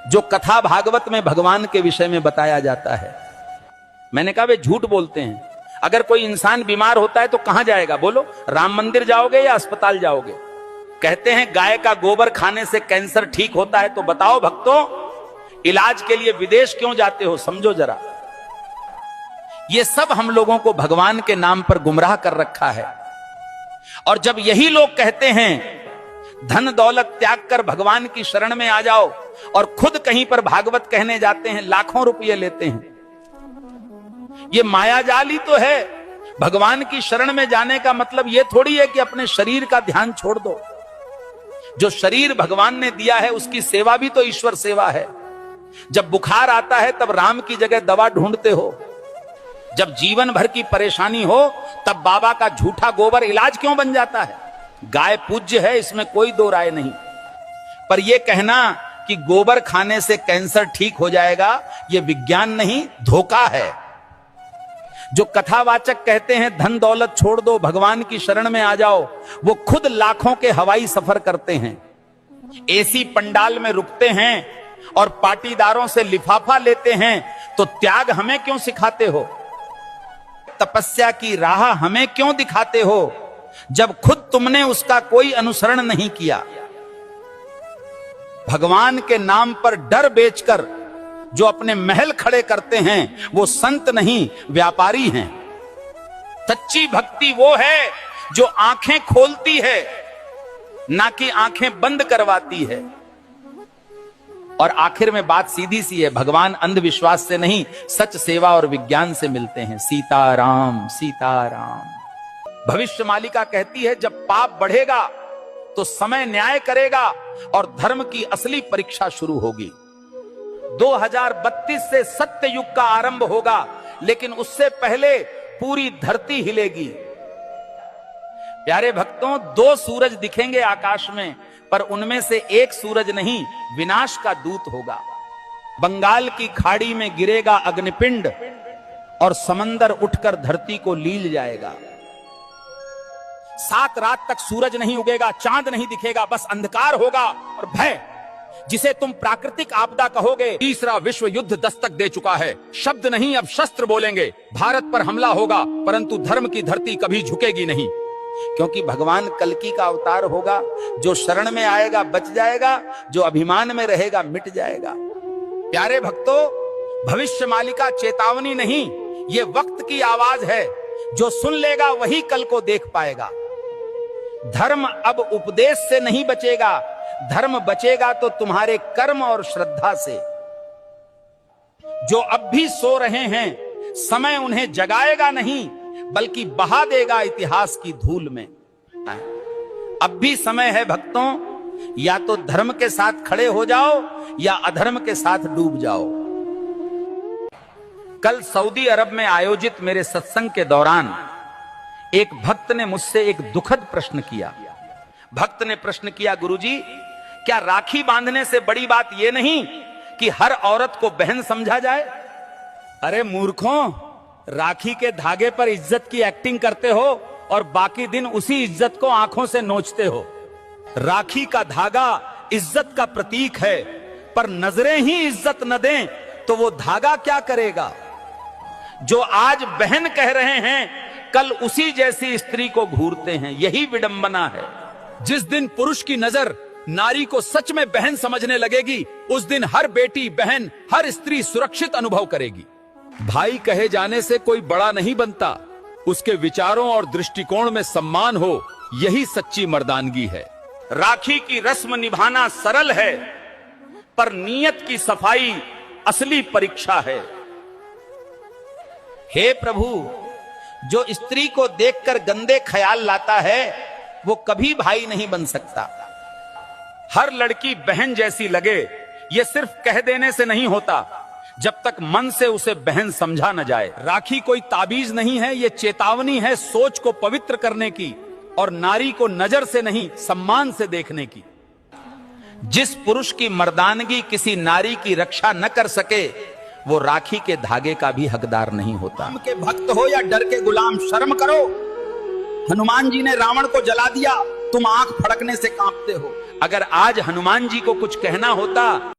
जो कथा भागवत में भगवान के विषय में बताया जाता है। मैंने कहा वे झूठ बोलते हैं। अगर कोई इंसान बीमार होता है तो कहां जाएगा बोलो? राम मंदिर जाओगे या अस्पताल जाओगे? कहते हैं गाय का गोबर खाने से कैंसर ठीक होता है, तो बताओ भक्तों, इलाज के लिए विदेश क्यों जाते हो? समझो जरा। ये सब हम लोगों को भगवान के नाम पर गुमराह कर रखा है। और जब यही लोग कहते हैं धन दौलत त्याग कर भगवान की शरण में आ जाओ, और खुद कहीं पर भागवत कहने जाते हैं, लाखों रुपये लेते हैं। ये मायाजाल ही तो है। भगवान की शरण में जाने का मतलब यह थोड़ी है कि अपने शरीर का ध्यान छोड़ दो। जो शरीर भगवान ने दिया है उसकी सेवा भी तो ईश्वर सेवा है। जब बुखार आता है तब राम की जगह दवा ढूंढते हो। जब जीवन भर की परेशानी हो तब बाबा का झूठा गोबर इलाज क्यों बन जाता है? गाय पूज्य है, इसमें कोई दो राय नहीं, पर यह कहना कि गोबर खाने से कैंसर ठीक हो जाएगा, यह विज्ञान नहीं, धोखा है। जो कथावाचक कहते हैं धन दौलत छोड़ दो, भगवान की शरण में आ जाओ, वो खुद लाखों के हवाई सफर करते हैं, एसी पंडाल में रुकते हैं और पाटीदारों से लिफाफा लेते हैं। तो त्याग हमें क्यों सिखाते हो? तपस्या की राह हमें क्यों दिखाते हो, जब खुद तुमने उसका कोई अनुसरण नहीं किया? भगवान के नाम पर डर बेचकर जो अपने महल खड़े करते हैं वो संत नहीं, व्यापारी हैं। सच्ची भक्ति वो है जो आंखें खोलती है, ना कि आंखें बंद करवाती है। और आखिर में बात सीधी सी है, भगवान अंधविश्वास से नहीं, सच सेवा और विज्ञान से मिलते हैं। सीताराम सीताराम। भविष्य मालिका कहती है जब पाप बढ़ेगा तो समय न्याय करेगा और धर्म की असली परीक्षा शुरू होगी। 2032 से सत्य युग का आरंभ होगा, लेकिन उससे पहले पूरी धरती हिलेगी। प्यारे भक्तों, 2 सूरज दिखेंगे आकाश में, पर उनमें से एक सूरज नहीं, विनाश का दूत होगा। बंगाल की खाड़ी में गिरेगा अग्निपिंड और समंदर उठकर धरती को लील जाएगा। 7 रात तक सूरज नहीं उगेगा, चांद नहीं दिखेगा, बस अंधकार होगा और भय। जिसे तुम प्राकृतिक आपदा कहोगे, तीसरा विश्व युद्ध दस्तक दे चुका है। शब्द नहीं अब शस्त्र बोलेंगे। भारत पर हमला होगा, परंतु धर्म की धरती कभी झुकेगी नहीं, क्योंकि भगवान कल्कि का अवतार होगा। जो शरण में आएगा बच जाएगा, जो अभिमान में रहेगा मिट जाएगा। प्यारे भक्तों, भविष्य मालिका चेतावनी नहीं, ये वक्त की आवाज है। जो सुन लेगा वही कल को देख पाएगा। धर्म अब उपदेश से नहीं बचेगा, धर्म बचेगा तो तुम्हारे कर्म और श्रद्धा से। जो अब भी सो रहे हैं, समय उन्हें जगाएगा नहीं, बल्कि बहा देगा इतिहास की धूल में। अब भी समय है भक्तों, या तो धर्म के साथ खड़े हो जाओ या अधर्म के साथ डूब जाओ। कल सऊदी अरब में आयोजित मेरे सत्संग के दौरान एक भक्त ने मुझसे एक दुखद प्रश्न किया। भक्त ने प्रश्न किया, गुरुजी, क्या राखी बांधने से बड़ी बात यह नहीं कि हर औरत को बहन समझा जाए? अरे मूर्खों, राखी के धागे पर इज्जत की एक्टिंग करते हो और बाकी दिन उसी इज्जत को आंखों से नोचते हो। राखी का धागा इज्जत का प्रतीक है, पर नजरें ही इज्जत न दें तो वो धागा क्या करेगा? जो आज बहन कह रहे हैं, कल उसी जैसी स्त्री को घूरते हैं। यही विडंबना है। जिस दिन पुरुष की नजर नारी को सच में बहन समझने लगेगी, उस दिन हर बेटी, बहन, हर स्त्री सुरक्षित अनुभव करेगी। भाई कहे जाने से कोई बड़ा नहीं बनता, उसके विचारों और दृष्टिकोण में सम्मान हो, यही सच्ची मर्दानगी है। राखी की रस्म निभाना सरल है, पर नीयत की सफाई असली परीक्षा है। हे प्रभु, जो स्त्री को देखकर गंदे ख्याल लाता है वो कभी भाई नहीं बन सकता। हर लड़की बहन जैसी लगे, ये सिर्फ कह देने से नहीं होता, जब तक मन से उसे बहन समझा न जाए। राखी कोई ताबीज नहीं है, ये चेतावनी है सोच को पवित्र करने की और नारी को नजर से नहीं सम्मान से देखने की। जिस पुरुष की मर्दानगी किसी नारी की रक्षा न कर सके, वो राखी के धागे का भी हकदार नहीं होता। राम के भक्त हो या डर के गुलाम, शर्म करो। हनुमान जी ने रावण को जला दिया, तुम आंख फड़कने से कांपते हो। अगर आज हनुमान जी को कुछ कहना होता